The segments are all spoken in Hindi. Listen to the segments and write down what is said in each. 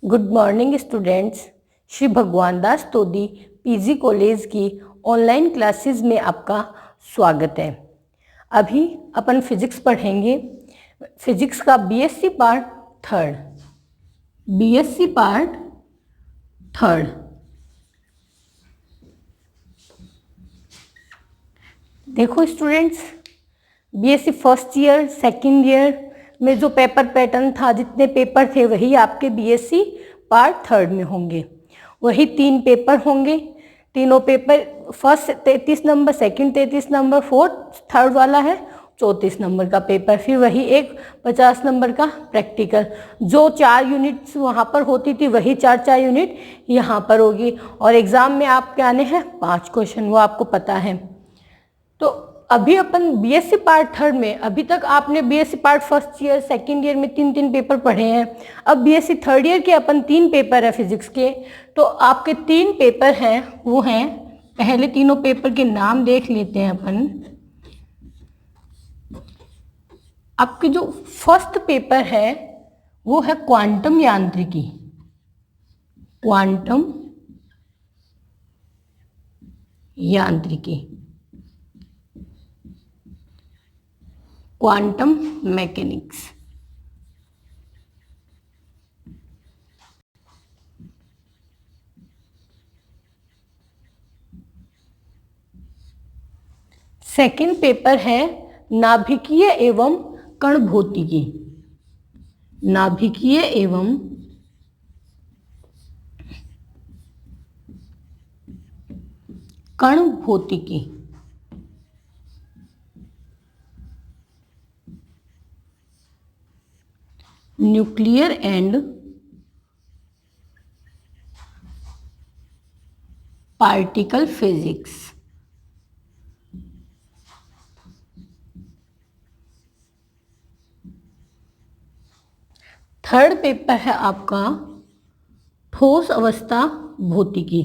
Good morning students. Shri Bhagwan Das Todi PG college की ऑनलाइन क्लासेस में आपका स्वागत है। अभी अपन फिजिक्स पढ़ेंगे। फिजिक्स का बीएससी पार्ट थर्ड। देखो students, BSc first year second year में जो पेपर पैटर्न था, जितने पेपर थे वही आपके बीएससी पार्ट थर्ड में होंगे। वही 3 पेपर होंगे। तीनों paper, first 33 number, second 33 number, fourth third वाला है 34 नंबर का पेपर। फिर वही एक 50 नंबर का प्रैक्टिकल। जो 4 यूनिट्स वहाँ पर होती थी वही 4 यूनिट यहाँ पर होगी। और एग्ज़ाम में आपके आने हैं 5 क्वेश्चन, वो आपको पता है। तो अभी अपन बीएससी पार्ट थर्ड में, अभी तक आपने BSc part first year second year में 3 पेपर पढ़े हैं। अब बीएससी थर्ड ईयर के अपन 3 पेपर है फिजिक्स के। तो आपके 3 पेपर हैं, वो हैं, पहले तीनों पेपर के नाम देख लेते हैं अपन। आपके जो फर्स्ट पेपर है वो है क्वांटम यांत्रिकी। Quantum mechanics. सेकंड पेपर है नाभिकीय एवं कण भौतिकी। Nuclear and particle physics. Third paper है आपका ठोस अवस्था भौतिकी।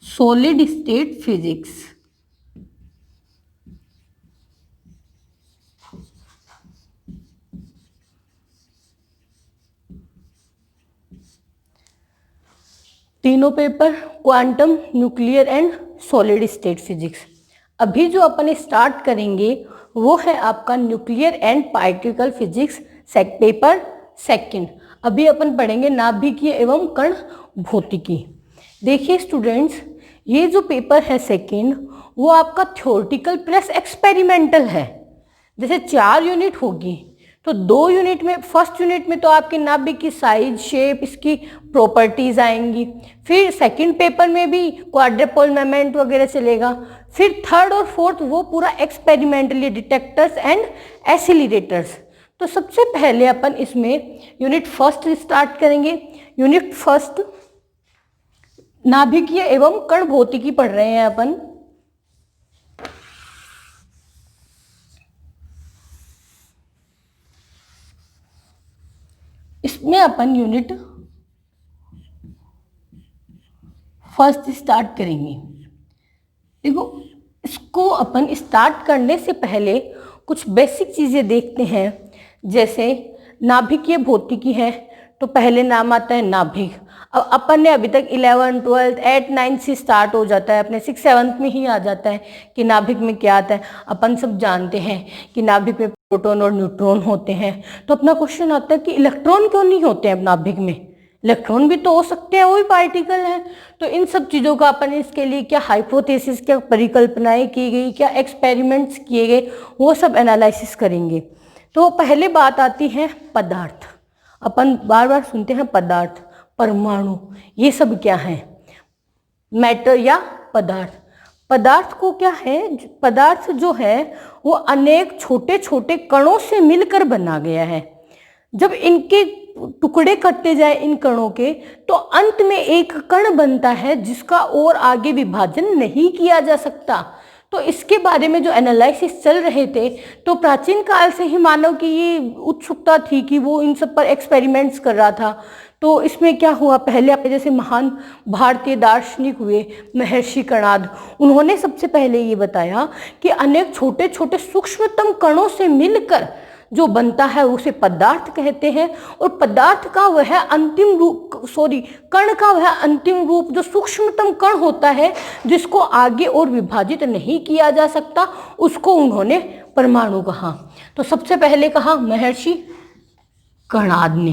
Solid state physics. तीनों paper quantum, nuclear and solid state physics. अभी जो अपन स्टार्ट करेंगे वो है आपका nuclear and particle physics paper second. अभी अपन पढ़ेंगे नाभिकीय एवं कण भौतिकी। देखिए स्टूडेंट्स, ये जो पेपर है सेकंड, वो आपका थ्योरेटिकल प्लस एक्सपेरिमेंटल है। जैसे 4 यूनिट होगी तो 2 यूनिट में, फर्स्ट यूनिट में तो आपके नाभिक की साइज, शेप, इसकी प्रॉपर्टीज आएंगी। फिर सेकंड पेपर में भी क्वाड्रपोल मोमेंट वगैरह चलेगा। फिर थर्ड और फोर्थ वो पूरा एक्सपेरिमेंटली, डिटेक्टर्स एंड एसिलरेटर्स। तो सबसे पहले अपन इसमें यूनिट फर्स्ट स्टार्ट करेंगे। यूनिट फर्स्ट नाभिकीय एवं कण भौतिकी पढ़ रहे हैं अपन। इसमें अपन यूनिट फर्स्ट स्टार्ट करेंगे। देखो, इसको अपन स्टार्ट करने से पहले कुछ बेसिक चीजें देखते हैं। जैसे नाभिकीय भौतिकी है तो पहले नाम आता है नाभिक। अब अपन ने अभी तक 11, 12, 8, 9 से स्टार्ट हो जाता है, अपने 6, 7 में ही आ जाता है कि नाभिक में क्या आता है। अपन सब जानते हैं कि नाभिक में प्रोटॉन और न्यूट्रॉन होते हैं। तो अपना क्वेश्चन आता है कि इलेक्ट्रॉन क्यों नहीं होते हैं नाभिक में? इलेक्ट्रॉन भी तो हो सकते हैं, वो भी पार्टिकल हैं। तो इन सब चीज़ों का अपन, इसके लिए क्या हाइपोथेसिस, क्या परिकल्पनाएं की गई, क्या एक्सपेरिमेंट्स किए गए, वो सब एनालिसिस करेंगे। तो पहले बात आती है पदार्थ। अपन बार बार सुनते हैं पदार्थ, परमाणु, ये सब क्या है? मैटर या पदार्थ। पदार्थ को क्या है? पदार्थ जो है वो अनेक छोटे छोटे कणों से मिलकर बना गया है। जब इनके टुकड़े कटते जाए इन कणों के, तो अंत में एक कण बनता है जिसका और आगे विभाजन नहीं किया जा सकता। तो इसके बारे में जो एनालिसिस चल रहे थे, तो प्राचीन काल से ही मानव की ये उत्सुकता थी कि वो इन सब पर एक्सपेरिमेंट्स कर रहा था। तो इसमें क्या हुआ, पहले अपने जैसे महान भारतीय दार्शनिक हुए महर्षि कणाद, उन्होंने सबसे पहले ये बताया कि अनेक छोटे छोटे सूक्ष्मतम कणों से मिलकर जो बनता है उसे पदार्थ कहते हैं, और पदार्थ का वह अंतिम रूप कण का वह अंतिम रूप जो सूक्ष्मतम कण होता है, जिसको आगे और विभाजित नहीं किया जा सकता, उसको उन्होंने परमाणु कहा। तो सबसे पहले कहा महर्षि कणाद ने।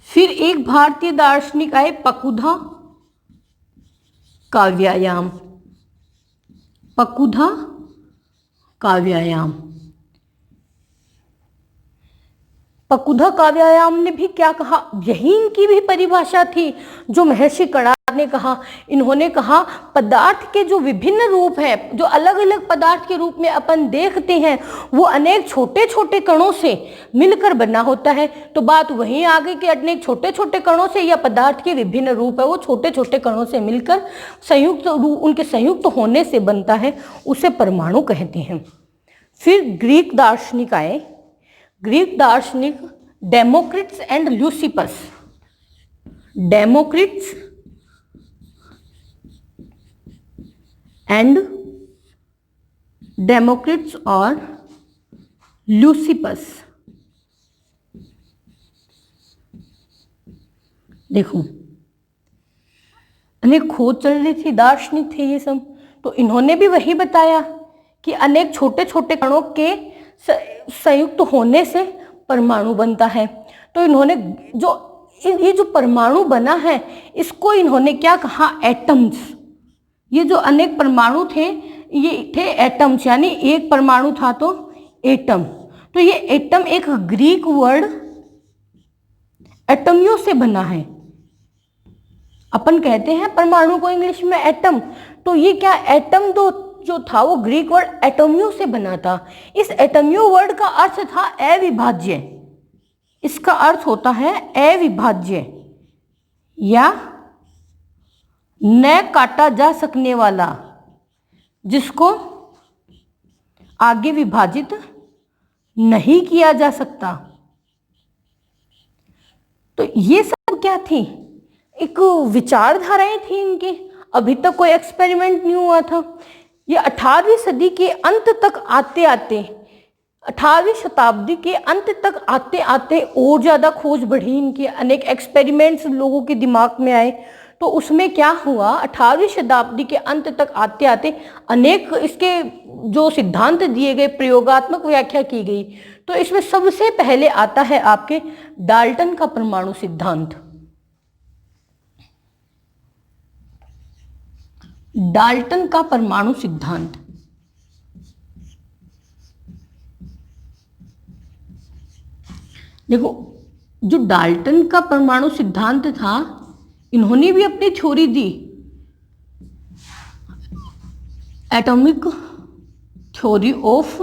फिर एक भारतीय दार्शनिक आए, पकुधा का व्यायाम। पकुधा का व्यायाम, पकुधा का व्यायाम ने भी क्या कहा, यही इनकी भी परिभाषा थी जो महर्षि कणाद ने कहा। इन्होंने कहा पदार्थ के जो विभिन्न रूप हैं, जो अलग अलग पदार्थ के रूप में अपन देखते हैं, वो अनेक छोटे छोटे कणों से मिलकर बना होता है। तो बात वहीं आ गई कि अनेक छोटे छोटे कणों से या पदार्थ के विभिन्न रूप है वो छोटे छोटे कणों से मिलकर संयुक्त रूप, उनके संयुक्त होने से बनता है, उसे परमाणु कहते हैं। फिर ग्रीक दार्शनिक आए, ग्रीक दार्शनिक डेमोक्रिट्स एंड ल्यूसिपस। डेमोक्रिट्स एंड डेमोक्रिट्स और ल्यूसिपस। देखो अनेक खोज चल रही थी, दार्शनिक थे ये सब, तो इन्होंने भी वही बताया कि अनेक छोटे छोटे कणों के संयुक्त होने से परमाणु बनता है। तो इन्होंने ये जो परमाणु बना है, इसको इन्होंने क्या कहा, एटम्स। ये जो अनेक परमाणु थे, ये थे एटम्स, यानी एक परमाणु था तो एटम। तो ये एटम एक ग्रीक वर्ड एटमियो से बना है। अपन कहते हैं परमाणु को इंग्लिश में एटम, तो ये क्या एटम जो था वो ग्रीक वर्ड एटमियो से बना था। इस एटमियो वर्ड का अर्थ था अविभाज्य। इसका अर्थ होता है अविभाज्य या न काटा जा सकने वाला, जिसको आगे विभाजित नहीं किया जा सकता। तो ये सब क्या थी, एक विचारधाराएं थी इनकी। अभी तक कोई एक्सपेरिमेंट नहीं हुआ था। ये 18वीं सदी के अंत तक आते आते, 18वीं शताब्दी के अंत तक आते आते और ज़्यादा खोज बढ़ी इनकी, अनेक एक्सपेरिमेंट्स लोगों के दिमाग में आए। तो उसमें क्या हुआ, 18वीं शताब्दी के अंत तक आते आते अनेक इसके जो सिद्धांत दिए गए, प्रयोगात्मक व्याख्या की गई। तो इसमें सबसे पहले आता है आपके डाल्टन का परमाणु सिद्धांत। डाल्टन का परमाणु सिद्धांत, देखो जो डाल्टन का परमाणु सिद्धांत था, इन्होंने भी अपनी theory the, atomic theory of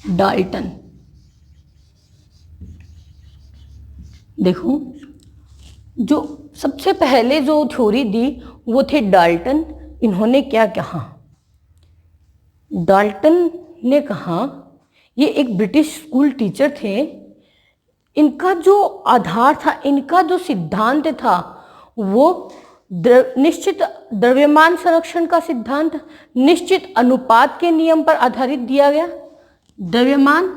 Dalton. देखो जो सबसे पहले जो थ्योरी दी वो थे डाल्टन। इन्होंने क्या कहा, डाल्टन ने कहा, ये एक ब्रिटिश स्कूल टीचर थे, इनका जो आधार था, इनका जो सिद्धांत था वो निश्चित द्रव्यमान संरक्षण का सिद्धांत, निश्चित अनुपात के नियम पर आधारित दिया गया। द्रव्यमान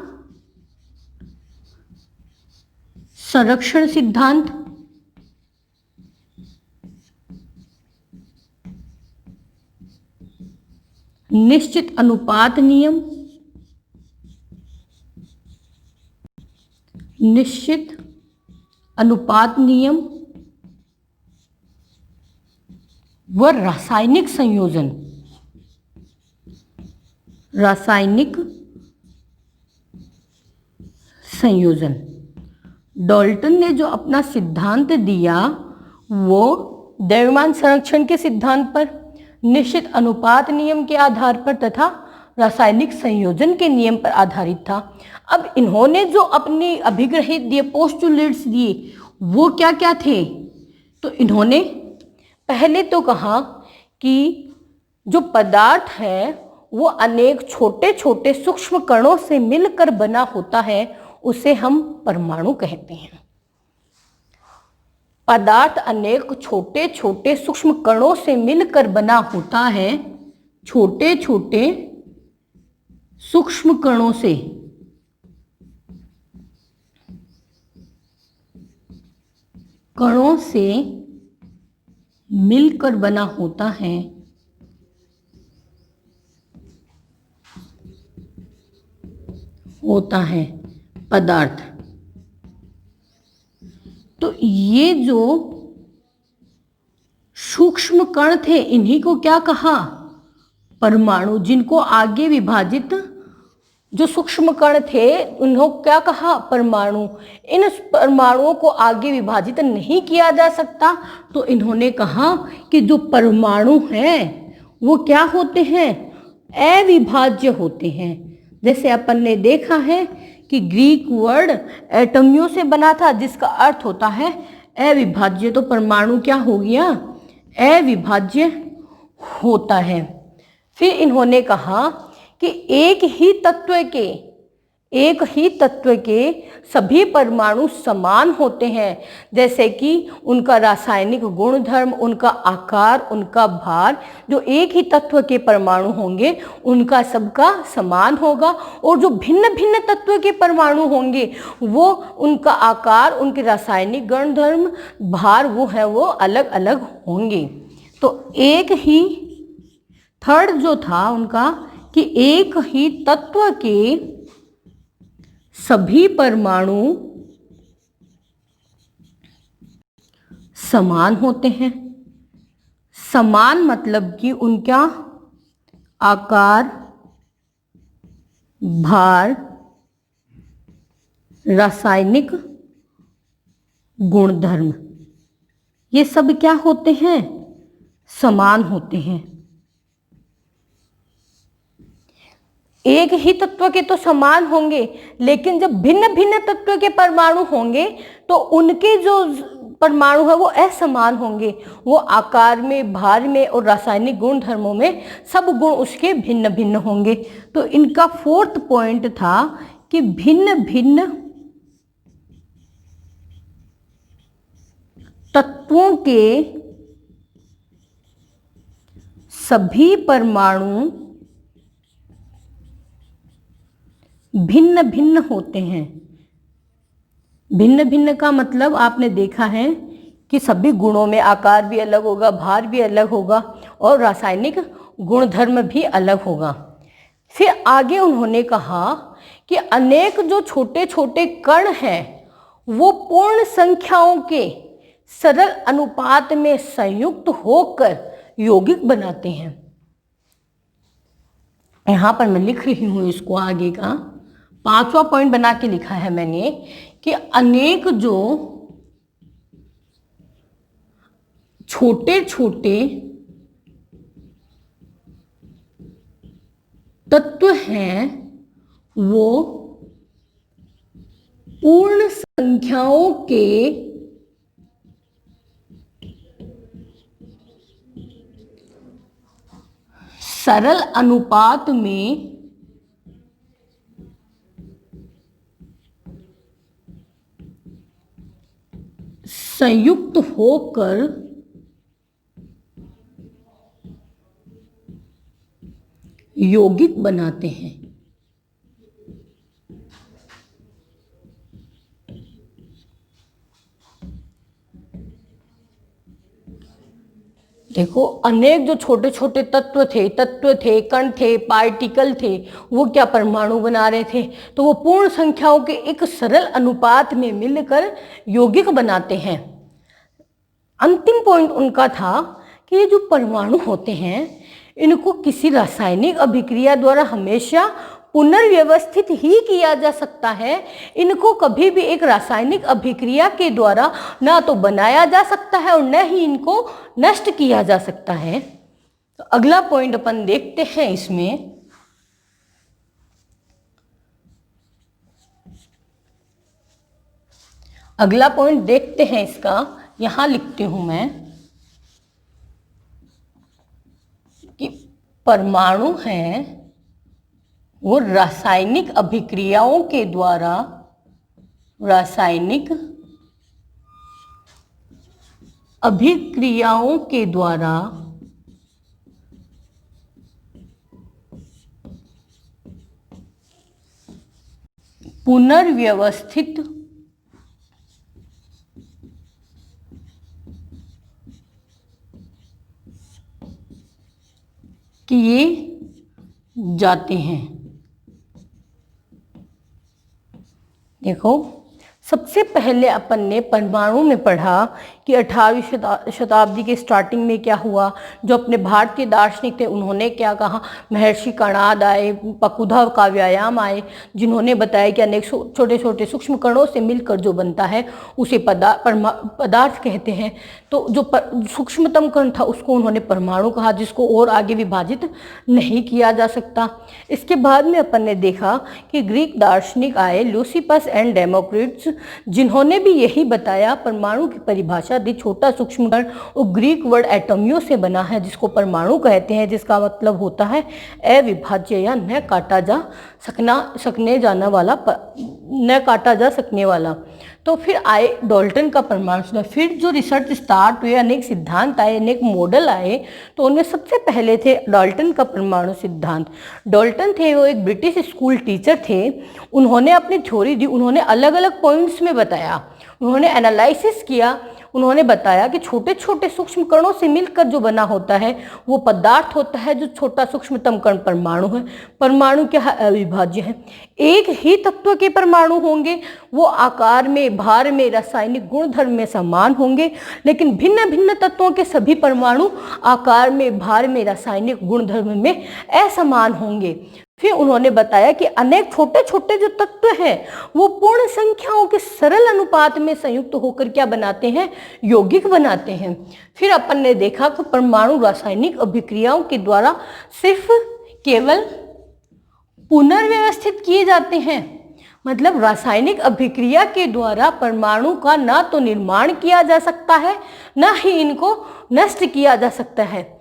संरक्षण सिद्धांत, निश्चित अनुपात नियम, निश्चित अनुपात नियम व रासायनिक संयोजन। रासायनिक संयोजन, डाल्टन ने जो अपना सिद्धांत दिया वो द्रव्यमान संरक्षण के सिद्धांत पर, निश्चित अनुपात नियम के आधार पर तथा रासायनिक संयोजन के नियम पर आधारित था। अब इन्होंने जो अपनी अभिग्रहित दिए, पोस्टुलेट्स दिए, वो क्या क्या थे, तो इन्होंने पहले तो कहा कि जो पदार्थ है वो अनेक छोटे छोटे सूक्ष्म कणों से मिलकर बना होता है, उसे हम परमाणु कहते हैं। पदार्थ अनेक छोटे छोटे सूक्ष्म कणों से मिलकर बना होता है, छोटे छोटे सूक्ष्म कणों से मिलकर बना होता है पदार्थ। तो ये जो सूक्ष्म कण थे इन्हीं को क्या कहा? परमाणु। जिनको आगे विभाजित जो सूक्ष्म कण थे उन्होंने क्या कहा? परमाणु। इन परमाणुओं को आगे विभाजित नहीं किया जा सकता, तो इन्होंने कहा कि जो परमाणु हैं वो क्या होते हैं? अविभाज्य होते हैं। जैसे अपन ने देखा है कि ग्रीक वर्ड एटमियो से बना था, जिसका अर्थ होता है अविभाज्य। तो परमाणु क्या हो गया? अविभाज्य होता है। फिर इन्होंने कहा कि एक ही तत्व के सभी परमाणु समान होते हैं, जैसे कि उनका रासायनिक गुणधर्म, उनका आकार, उनका भार, जो एक ही तत्व के परमाणु होंगे उनका सबका समान होगा, और जो भिन्न भिन्न तत्व के परमाणु होंगे वो उनका आकार, उनके रासायनिक गुणधर्म, भार वो अलग अलग होंगे। तो एक ही थर्ड जो था उनका कि एक ही तत्व के सभी परमाणु समान होते हैं। समान मतलब कि उनका आकार, भार, रासायनिक गुणधर्म, ये सब क्या होते हैं? समान होते हैं। एक ही तत्व के तो समान होंगे, लेकिन जब भिन्न भिन्न तत्व के परमाणु होंगे तो उनके जो परमाणु है वो असमान होंगे। वो आकार में, भार में और रासायनिक गुण धर्मों में सब गुण उसके भिन्न भिन्न होंगे। तो इनका फोर्थ पॉइंट था कि भिन्न भिन्न तत्वों के सभी परमाणु भिन्न भिन्न होते हैं। भिन्न भिन्न का मतलब आपने देखा है कि सभी गुणों में आकार भी अलग होगा, भार भी अलग होगा और रासायनिक गुणधर्म भी अलग होगा। फिर आगे उन्होंने कहा कि अनेक जो छोटे छोटे कण हैं वो पूर्ण संख्याओं के सरल अनुपात में संयुक्त होकर यौगिक बनाते हैं। यहाँ पर मैं लिख रही हूँ इसको, आगे का 5वां पॉइंट बना के लिखा है मैंने कि अनेक जो छोटे छोटे तत्व हैं वो पूर्ण संख्याओं के सरल अनुपात में संयुक्त होकर यौगिक बनाते हैं। देखो, अनेक जो छोटे छोटे तत्व थे, कण थे, पार्टिकल थे, वो क्या परमाणु बना रहे थे? तो वो पूर्ण संख्याओं के एक सरल अनुपात में मिलकर यौगिक बनाते हैं। अंतिम पॉइंट उनका था कि ये जो परमाणु होते हैं इनको किसी रासायनिक अभिक्रिया द्वारा हमेशा पुनर्व्यवस्थित ही किया जा सकता है। इनको कभी भी एक रासायनिक अभिक्रिया के द्वारा ना तो बनाया जा सकता है और न ही इनको नष्ट किया जा सकता है। तो अगला पॉइंट अपन देखते हैं इसमें। अगला पॉइंट देखते हैं इसका यहाँ लिखती हूँ मैं कि परमाणु हैं वो रासायनिक अभिक्रियाओं के द्वारा पुनर्व्यवस्थित किए जाते हैं। देखो, सबसे पहले अपन ने परमाणु में पढ़ा कि 18वीं शताब्दी के स्टार्टिंग में क्या हुआ। जो अपने भारतीय दार्शनिक थे उन्होंने क्या कहा, महर्षि कणाद आए, पकुधा का व्यायाम आए, जिन्होंने बताया कि अनेक छोटे छोटे सूक्ष्म कणों से मिलकर जो बनता है उसे पदार्थ कहते हैं। तो जो सूक्ष्मतम कण था उसको उन्होंने परमाणु कहा, जिसको और आगे विभाजित नहीं किया जा सकता। इसके बाद में अपन ने देखा कि ग्रीक दार्शनिक आए, ल्यूसिपस एंड डेमोक्रिटस, जिन्होंने भी यही बताया, परमाणु की परिभाषा दी, छोटा सूक्ष्म कण, और ग्रीक वर्ड एटमियो से बना है जिसको परमाणु कहते हैं, जिसका मतलब होता है अविभाज्य या न काटा जा सकने वाला। तो फिर आए डाल्टन का परमाणु सिद्धांत। फिर जो रिसर्च स्टार्ट हुए, अनेक सिद्धांत आए, अनेक मॉडल आए, तो उनमें सबसे पहले थे डाल्टन का परमाणु सिद्धांत। डाल्टन थे वो एक ब्रिटिश स्कूल टीचर थे। उन्होंने अपनी थ्योरी दी, उन्होंने अलग अलग पॉइंट्स में बताया, उन्होंने एनालिसिस किया, उन्होंने बताया कि छोटे छोटे सूक्ष्म कणों से मिलकर जो बना होता है वो पदार्थ होता है। जो छोटा सूक्ष्मतम कण परमाणु है। परमाणु क्या है, अविभाज्य है। एक ही तत्व के परमाणु होंगे, वो आकार में, भार में, रासायनिक गुणधर्म में समान होंगे, लेकिन भिन्न भिन्न तत्वों के सभी परमाणु आकार में, भार में, रासायनिक गुणधर्म में असमान होंगे। फिर उन्होंने बताया कि अनेक छोटे छोटे जो तत्व हैं वो पूर्ण संख्याओं के सरल अनुपात में संयुक्त होकर क्या बनाते हैं, यौगिक बनाते हैं। फिर अपन ने देखा कि परमाणु रासायनिक अभिक्रियाओं के द्वारा सिर्फ केवल पुनर्व्यवस्थित किए जाते हैं, मतलब रासायनिक अभिक्रिया के द्वारा परमाणु का ना तो निर्माण किया जा सकता है, ना ही इनको नष्ट किया जा सकता है।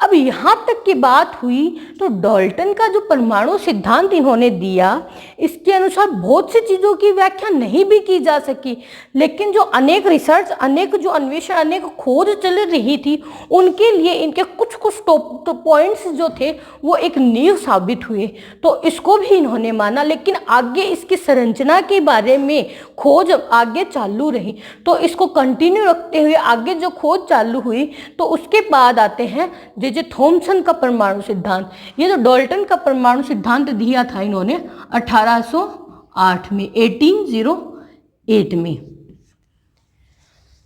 अब यहाँ तक की बात हुई तो डाल्टन का जो परमाणु सिद्धांत इन्होंने दिया, इसके अनुसार बहुत सी चीज़ों की व्याख्या नहीं भी की जा सकी, लेकिन जो अनेक रिसर्च, अनेक जो अन्वेषण, अनेक खोज चल रही थी, उनके लिए इनके कुछ कुछ पॉइंट्स जो थे वो एक नींव साबित हुए। तो इसको भी इन्होंने माना, लेकिन आगे इसकी संरचना के बारे में खोज आगे चालू रही। तो इसको कंटिन्यू रखते हुए आगे जो खोज चालू हुई, तो उसके बाद आते हैं जे थॉमसन का परमाणु सिद्धांत। ये जो डाल्टन का परमाणु सिद्धांत दिया था इन्होंने 1808 में, 1808 में।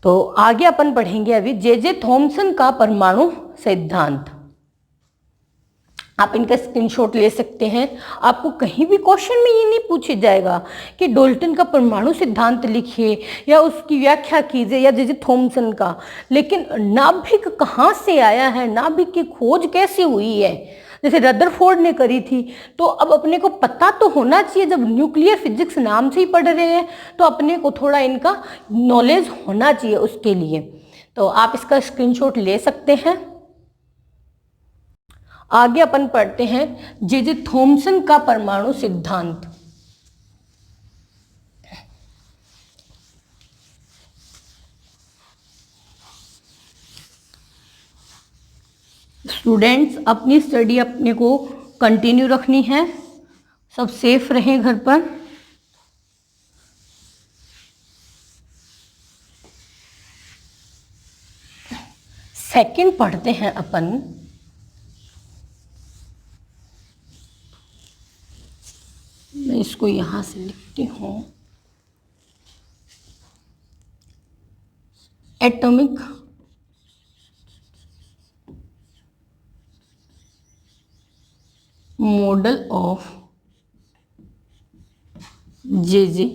तो आगे अपन पढ़ेंगे अभी जे थॉमसन का परमाणु सिद्धांत। आप इनका स्क्रीनशॉट ले सकते हैं। आपको कहीं भी क्वेश्चन में ये नहीं पूछा जाएगा कि डाल्टन का परमाणु सिद्धांत लिखिए या उसकी व्याख्या कीजिए या जे थॉमसन का, लेकिन नाभिक कहाँ से आया है, नाभिक की खोज कैसे हुई है, जैसे रदरफोर्ड ने करी थी, तो अब अपने को पता तो होना चाहिए। जब न्यूक्लियर फिजिक्स नाम से ही पढ़ रहे हैं तो अपने को थोड़ा इनका नॉलेज होना चाहिए उसके लिए। तो आप इसका स्क्रीनशॉट ले सकते हैं। आगे अपन पढ़ते हैं जे थॉमसन का परमाणु सिद्धांत। स्टूडेंट्स, अपनी स्टडी अपने को कंटिन्यू रखनी है, सब सेफ रहें घर पर। सेकंड पढ़ते हैं अपन, मैं इसको यहाँ से लिखती हूँ, atomic model of J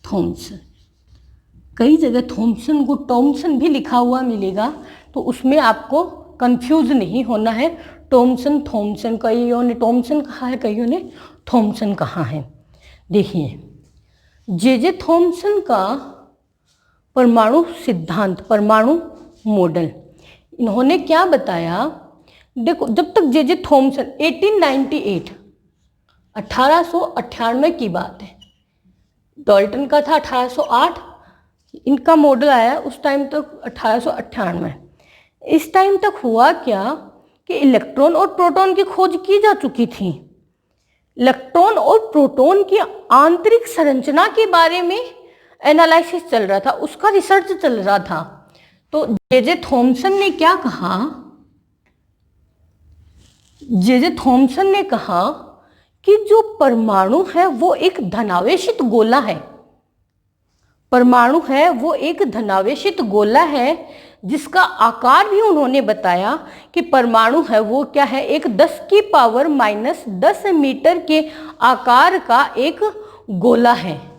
Thomson. कई जगह थॉमसन को टॉमसन भी लिखा हुआ मिलेगा, तो उसमें आपको कंफ्यूज नहीं होना है। टॉमसन, थॉमसन, कईयों ने टॉमसन कहा है, कईयों ने थॉमसन कहा है। देखिए, जे थॉमसन का परमाणु सिद्धांत, परमाणु मॉडल। इन्होंने क्या बताया, देखो जब तक जे थॉमसन 1898 की बात है, डाल्टन का था 1808, इनका मॉडल आया उस टाइम तक 1898। इस टाइम तक हुआ क्या कि इलेक्ट्रॉन और प्रोटॉन की खोज की जा चुकी थी। इलेक्ट्रॉन और प्रोटॉन की आंतरिक संरचना के बारे में एनालिसिस चल रहा था, उसका रिसर्च चल रहा था। तो जे थॉमसन ने क्या कहा, जे थॉमसन ने कहा कि जो परमाणु है वो एक धनावेशित गोला है। परमाणु है वो एक धनावेशित गोला है, जिसका आकार भी उन्होंने बताया कि परमाणु है वो क्या है, एक 10⁻⁻10 मीटर के आकार का एक गोला है।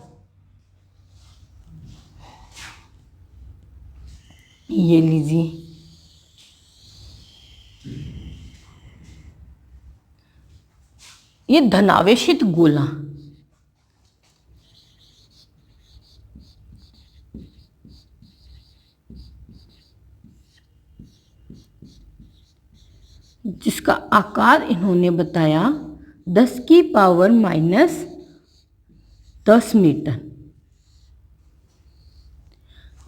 ये लीजिए, ये धनावेशित गोला। जिसका आकार इन्होंने बताया 10⁻⁻10 मीटर।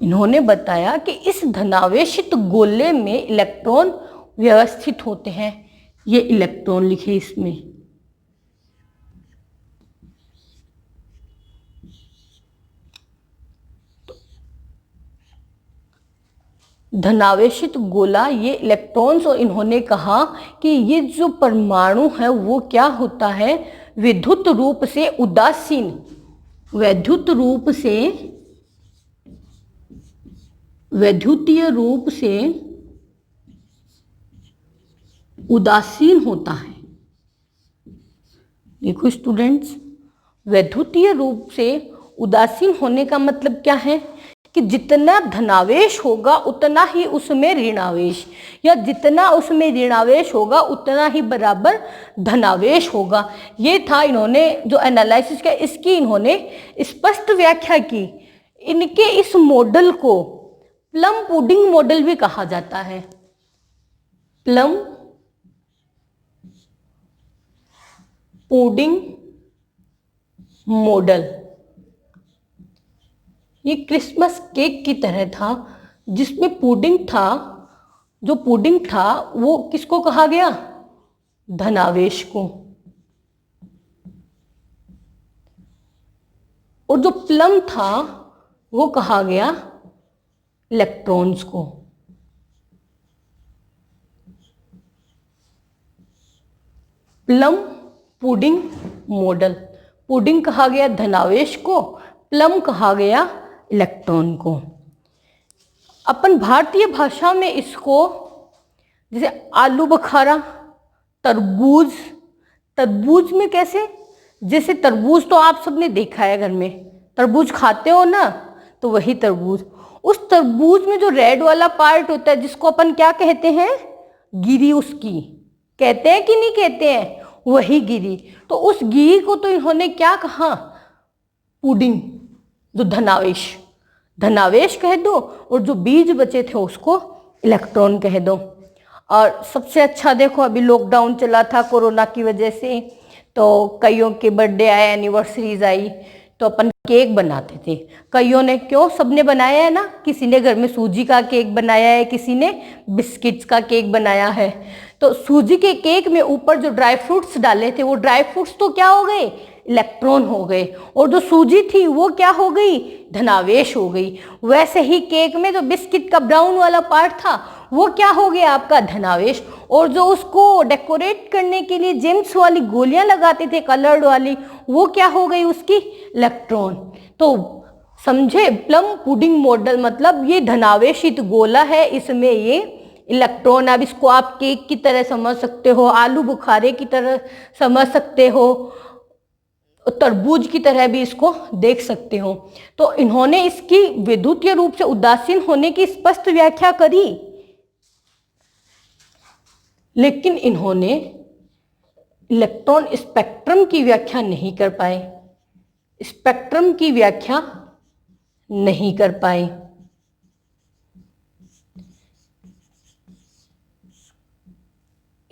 इन्होंने बताया कि इस धनावेशित गोले में इलेक्ट्रॉन व्यवस्थित होते हैं। ये इलेक्ट्रॉन लिखे इसमें। धनावेशित गोला, ये इलेक्ट्रॉन्स, और इन्होंने कहा कि ये जो परमाणु है वो क्या होता है, विद्युत रूप से उदासीन, वैद्युतीय रूप से उदासीन होता है। देखो स्टूडेंट्स, वैद्युतीय रूप से उदासीन होने का मतलब क्या है कि जितना धनावेश होगा उतना ही उसमें ऋणावेश, या जितना उसमें ऋणावेश होगा उतना ही बराबर धनावेश होगा। ये था इन्होंने जो एनालिसिस किया, इसकी इन्होंने स्पष्ट व्याख्या की। इनके इस मॉडल को प्लम पुडिंग मॉडल भी कहा जाता है। Plum pudding model. ये क्रिसमस केक की तरह था, जिसमें पुडिंग था। जो पुडिंग था वो किसको कहा गया, धनावेश को, और जो प्लम था वो कहा गया इलेक्ट्रॉन्स को। Plum pudding model. पुडिंग कहा गया धनावेश को, प्लम कहा गया इलेक्ट्रॉन को। अपन भारतीय भाषा में इसको जैसे आलू बुखारा, तरबूज। तरबूज में कैसे, जैसे तरबूज तो आप सबने देखा है घर में, तरबूज खाते हो ना, तो वही तरबूज। उस तरबूज में जो रेड वाला पार्ट होता है जिसको अपन क्या कहते हैं, गिरी, उसकी कहते हैं कि नहीं कहते हैं, वही गिरी। तो उस गिरी को तो इन्होंने क्या कहा, पुडिंग, जो धनावेश कह दो, और जो बीज बचे थे उसको इलेक्ट्रॉन कह दो। और सबसे अच्छा देखो, अभी लॉकडाउन चला था कोरोना की वजह से, तो कईयों के बर्थडे आए, एनिवर्सरीज आई, तो अपन केक बनाते थे। कईयों ने, क्यों, सबने बनाया है ना, किसी ने घर में सूजी का केक बनाया है, किसी ने बिस्किट्स का केक बनाया है। तो सूजी के केक में ऊपर जो ड्राई फ्रूट्स डाले थे, वो ड्राई फ्रूट्स तो क्या हो गए, इलेक्ट्रॉन हो गए, और जो सूजी थी वो क्या हो गई, धनावेश हो गई। वैसे ही केक में जो बिस्किट का ब्राउन वाला पार्ट था वो क्या हो गया, आपका धनावेश। और जो उसको डेकोरेट करने के लिए जेम्स वाली गोलियां लगाते थे कलर्ड वाली, वो क्या हो गई, उसकी इलेक्ट्रॉन। तो समझे, प्लम पुडिंग मॉडल मतलब ये धनावेशित गोला है, इसमें ये इलेक्ट्रॉन। अब इसको आप केक की तरह समझ सकते हो, आलू बुखारे की तरह समझ सकते हो, तरबूज की तरह भी इसको देख सकते हो। तो इन्होंने इसकी विद्युतीय रूप से उदासीन होने की स्पष्ट व्याख्या करी, लेकिन इन्होंने इलेक्ट्रॉन स्पेक्ट्रम की व्याख्या नहीं कर पाए, स्पेक्ट्रम की व्याख्या नहीं कर पाए।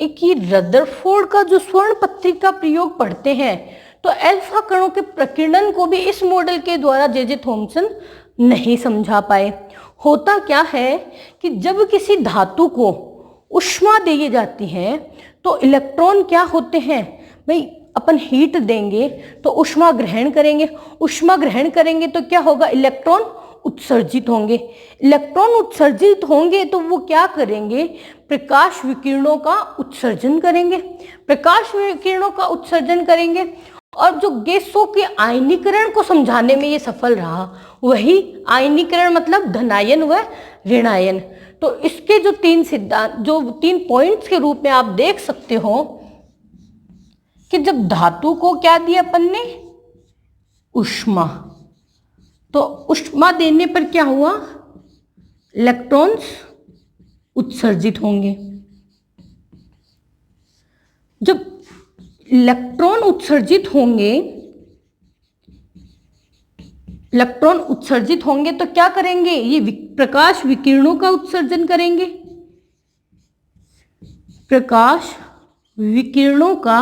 एक ही रदरफोर्ड का जो स्वर्ण पत्री का प्रयोग पढ़ते हैं तो अल्फा कणों के प्रकीर्णन को भी इस मॉडल के द्वारा जे थॉमसन नहीं समझा पाए। होता क्या है कि जब किसी धातु को ऊष्मा दी जाती है तो इलेक्ट्रॉन क्या होते हैं भाई, अपन हीट देंगे तो ऊष्मा ग्रहण करेंगे, ऊष्मा ग्रहण करेंगे तो क्या होगा, इलेक्ट्रॉन उत्सर्जित होंगे, इलेक्ट्रॉन उत्सर्जित होंगे तो वो क्या करेंगे, प्रकाश विकिरणों का उत्सर्जन करेंगे, प्रकाश विकिरणों का उत्सर्जन करेंगे। और जो गैसों के आयनीकरण को समझाने में ये सफल रहा, वही आयनीकरण मतलब धनायन व ऋणायन। तो इसके जो तीन सिद्धांत, जो 3 पॉइंट्स के रूप में आप देख सकते हो कि जब धातु को क्या दिया अपन ने, ऊष्मा, तो ऊष्मा देने पर क्या हुआ, इलेक्ट्रॉन्स उत्सर्जित होंगे। जब इलेक्ट्रॉन उत्सर्जित होंगे, इलेक्ट्रॉन उत्सर्जित होंगे तो क्या करेंगे, ये प्रकाश विकिरणों का उत्सर्जन करेंगे, प्रकाश विकिरणों का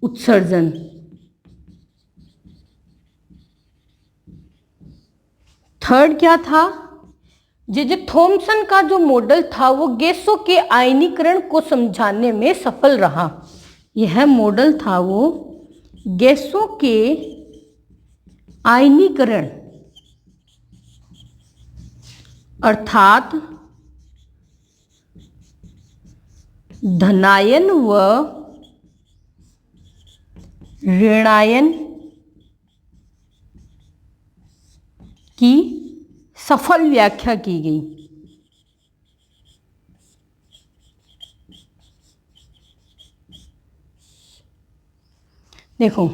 उत्सर्जन। थर्ड क्या था, जे थॉमसन का जो मॉडल था वो गैसों के आयनीकरण को समझाने में सफल रहा। यह मॉडल था वो गैसों के आयनीकरण अर्थात धनायन व ऋणायन की सफल व्याख्या की गई। देखो,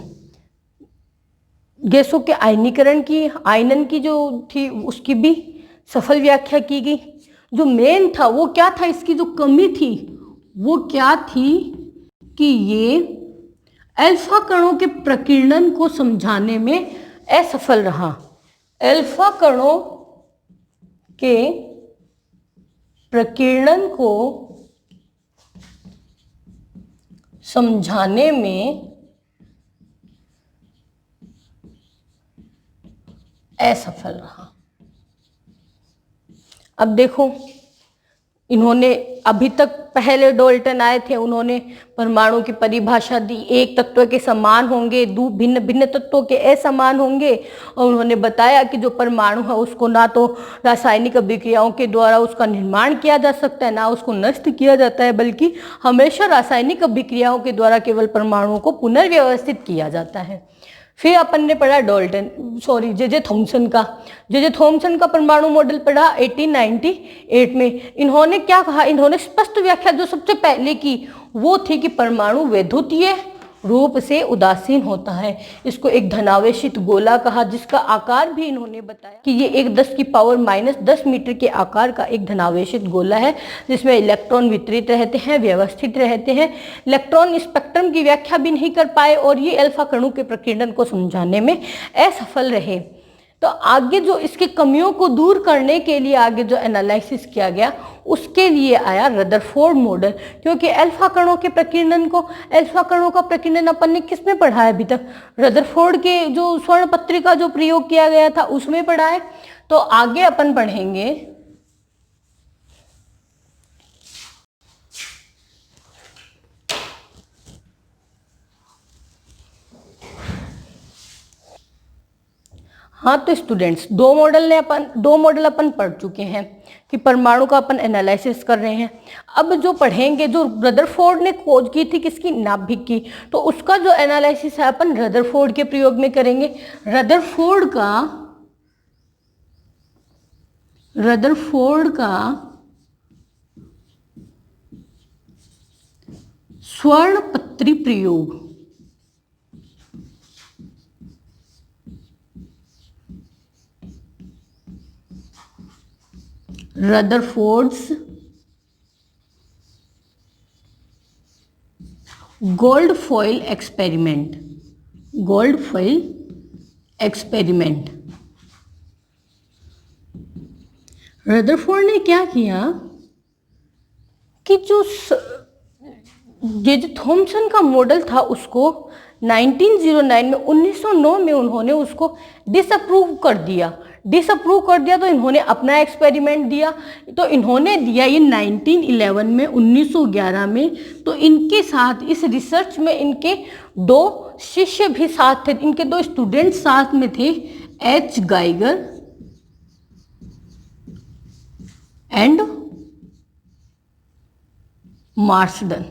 गैसों के आयनीकरण की, आयनन की जो थी उसकी भी सफल व्याख्या की गई। जो मेन था वो क्या था, इसकी जो कमी थी वो क्या थी कि ये अल्फा कणों के प्रकीर्णन को समझाने में असफल रहा। अल्फा कणों के प्रकीर्णन को समझाने में असफल रहा। अब देखो, इन्होंने अभी तक पहले डाल्टन आए थे, उन्होंने परमाणु की परिभाषा दी, एक तत्व के समान होंगे, दो भिन्न भिन्न तत्वों के असमान होंगे। और उन्होंने बताया कि जो परमाणु है उसको ना तो रासायनिक अभिक्रियाओं के द्वारा उसका निर्माण किया जा सकता है, ना उसको नष्ट किया जाता है, बल्कि हमेशा रासायनिक अभिक्रियाओं के द्वारा केवल परमाणुओं को पुनर्व्यवस्थित किया जाता है। फिर अपन ने पढ़ा जे थॉमसन का परमाणु मॉडल पढ़ा 1898 में। इन्होंने क्या कहा, इन्होंने स्पष्ट व्याख्या जो सबसे पहले की वो थी कि परमाणु वैद्युतीय रूप से उदासीन होता है। इसको एक धनावेशित गोला कहा, जिसका आकार भी इन्होंने बताया कि ये एक 10⁻⁻10 मीटर के आकार का एक धनावेशित गोला है, जिसमें इलेक्ट्रॉन वितरित रहते हैं, व्यवस्थित रहते हैं। इलेक्ट्रॉन स्पेक्ट्रम की व्याख्या भी नहीं कर पाए और ये अल्फा कणों के प्रकीर्णन को समझाने में असफल रहे। तो आगे जो इसकी कमियों को दूर करने के लिए आगे जो एनालिसिस किया गया उसके लिए आया रदरफोर्ड मॉडल। क्योंकि अल्फा कणों के प्रकीर्णन को, अल्फा कणों का प्रकीर्णन अपन ने किस में पढ़ा है अभी तक, रदरफोर्ड के जो स्वर्ण पत्री का जो प्रयोग किया गया था उसमें पढ़ा है। तो आगे अपन पढ़ेंगे हाँ। तो स्टूडेंट्स, दो मॉडल अपन पढ़ चुके हैं कि परमाणु का अपन एनालिसिस कर रहे हैं। अब जो पढ़ेंगे, जो रदरफोर्ड ने खोज की थी किसकी, नाभिक की, तो उसका जो एनालिसिस है अपन रदरफोर्ड के प्रयोग में करेंगे। रदरफोर्ड का स्वर्ण पत्री प्रयोग, Rutherford's gold foil experiment. Rutherford ने क्या किया कि जो ये जो थॉमसन का मॉडल था उसको 1909 में 1909 में उन्होंने उसको डिसअप्रूव कर दिया तो इन्होंने अपना एक्सपेरिमेंट दिया। तो इन्होंने दिया ये 1911 में 1911 में। तो इनके साथ इस रिसर्च में इनके 2 शिष्य भी साथ थे, इनके 2 स्टूडेंट साथ में थे, H Geiger and Marsden.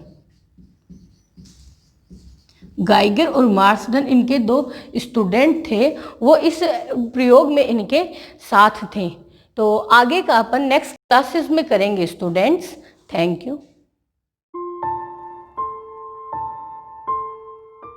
Geiger और मार्सडन इनके 2 स्टूडेंट थे, वो इस प्रयोग में इनके साथ थे। तो आगे का अपन नेक्स्ट क्लासेस में करेंगे स्टूडेंट्स। Thank you.